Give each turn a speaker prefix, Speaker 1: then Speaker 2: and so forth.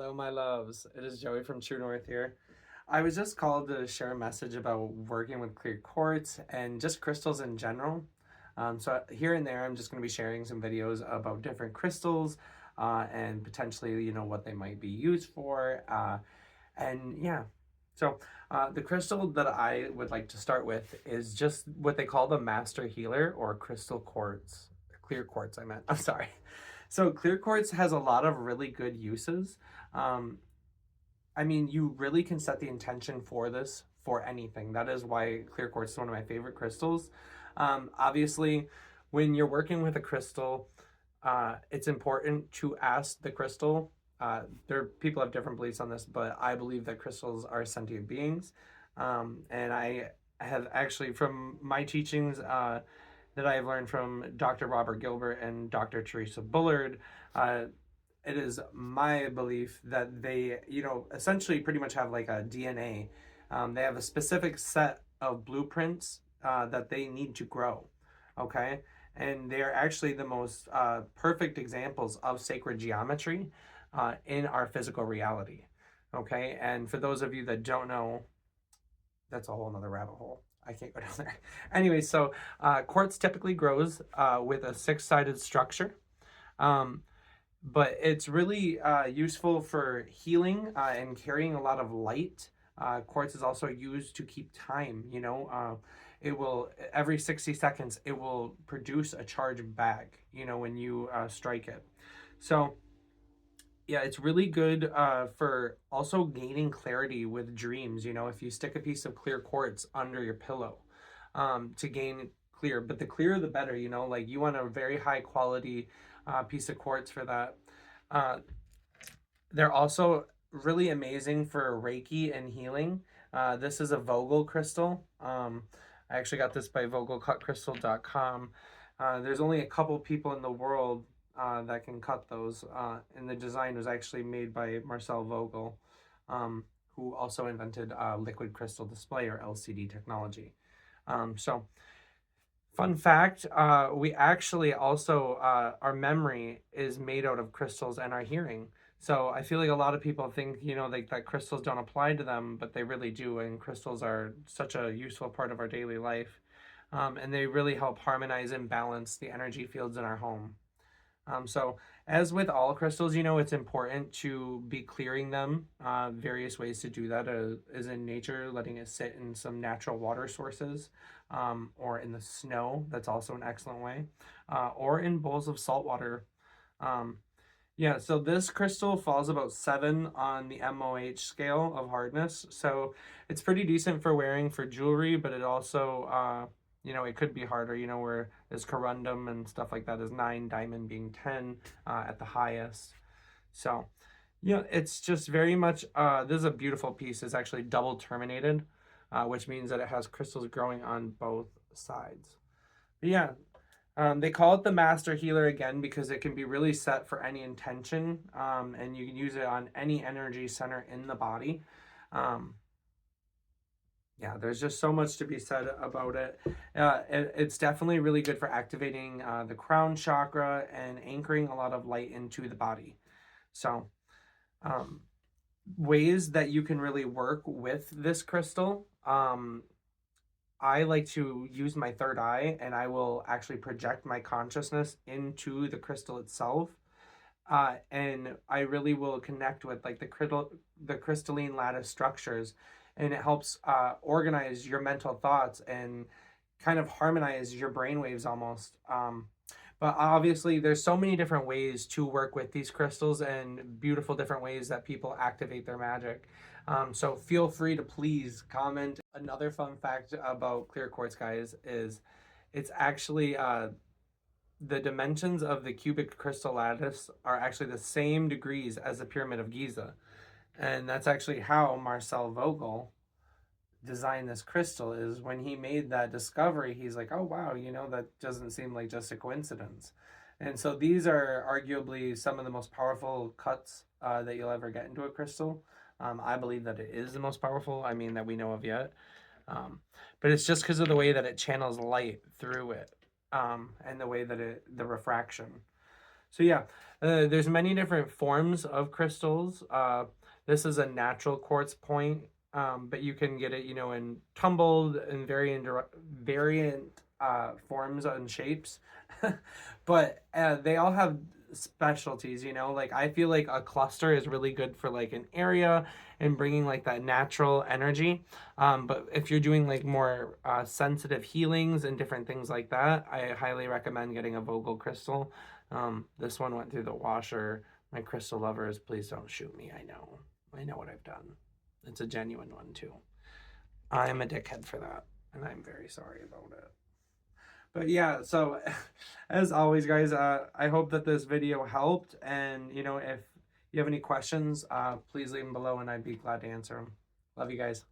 Speaker 1: Hello, my loves. It is Joey from True North here. I was just called to share a message about working with clear quartz and just crystals in general. So here and there, I'm just going to be sharing some videos about different crystals and potentially, what they might be used for. And yeah, so the crystal that I would like to start with is just what they call the master healer or crystal quartz. Clear quartz, I meant. I'm sorry. So clear quartz has a lot of really good uses. Um, I mean, you really can set the intention for this for anything. That is why clear quartz is one of my favorite crystals. Obviously, when you're working with a crystal, it's important to ask the crystal. People have different beliefs on this, but I believe that crystals are sentient beings. And I have actually, from my teachings, that I've learned from Dr. Robert Gilbert and Dr. Teresa Bullard, it is my belief that they, essentially pretty much have like a DNA. They have a specific set of blueprints that they need to grow. Okay. And they are actually the most perfect examples of sacred geometry in our physical reality. Okay. And for those of you that don't know, that's a whole nother rabbit hole. I can't go down there. Anyway, so quartz typically grows with a six-sided structure. But it's really useful for healing and carrying a lot of light. Quartz is also used to keep time. It will, every 60 seconds, it will produce a charge back, when you strike it. So yeah, it's really good for also gaining clarity with dreams. If you stick a piece of clear quartz under your pillow to gain clear, but the clearer the better, like you want a very high quality piece of quartz for that. They're also really amazing for Reiki and healing. This is a Vogel crystal. I actually got this by vogelcutcrystal.com. There's only a couple people in the world that can cut those. And the design was actually made by Marcel Vogel, who also invented liquid crystal display or LCD technology. So fun fact, we actually also, our memory is made out of crystals and our hearing. So I feel like a lot of people think, that crystals don't apply to them, but they really do. And crystals are such a useful part of our daily life. And they really help harmonize and balance the energy fields in our home. So as with all crystals, it's important to be clearing them. Various ways to do that is in nature, letting it sit in some natural water sources, or in the snow. That's also an excellent way, or in bowls of salt water. Yeah, so this crystal falls about 7 on the MOH scale of hardness. So it's pretty decent for wearing for jewelry, but it also, it could be harder, where there's corundum and stuff like that is 9, diamond being 10 at the highest. So, it's just very much, this is a beautiful piece. It's actually double terminated, which means that it has crystals growing on both sides. But yeah, they call it the master healer again because it can be really set for any intention, and you can use it on any energy center in the body. Yeah, there's just so much to be said about it. It's definitely really good for activating the crown chakra and anchoring a lot of light into the body. So, ways that you can really work with this crystal. I like to use my third eye and I will actually project my consciousness into the crystal itself. And I really will connect with like the crystalline lattice structures, and it helps organize your mental thoughts and kind of harmonize your brainwaves almost. But obviously, there's so many different ways to work with these crystals and beautiful different ways that people activate their magic. So feel free to please comment. Another fun fact about clear quartz, guys, is it's actually the dimensions of the cubic crystal lattice are actually the same degrees as the Pyramid of Giza. And that's actually how Marcel Vogel designed this crystal. Is when he made that discovery, he's like, oh wow, that doesn't seem like just a coincidence. And so these are arguably some of the most powerful cuts that you'll ever get into a crystal. I believe that it is the most powerful, that we know of yet. But it's just because of the way that it channels light through it, and the way that the refraction. So yeah, there's many different forms of crystals. This is a natural quartz point, but you can get it, you know, in tumbled and variant forms and shapes. But they all have specialties, you know. Like I feel like a cluster is really good for like an area and bringing like that natural energy. But if you're doing like more sensitive healings and different things like that, I highly recommend getting a Vogel crystal. This one went through the washer. My crystal lovers, please don't shoot me. I know what I've done. It's a genuine one too. I'm a dickhead for that, and I'm very sorry about it. But yeah, so as always, guys, I hope that this video helped. And, you know, if you have any questions, please leave them below and I'd be glad to answer them. Love you guys.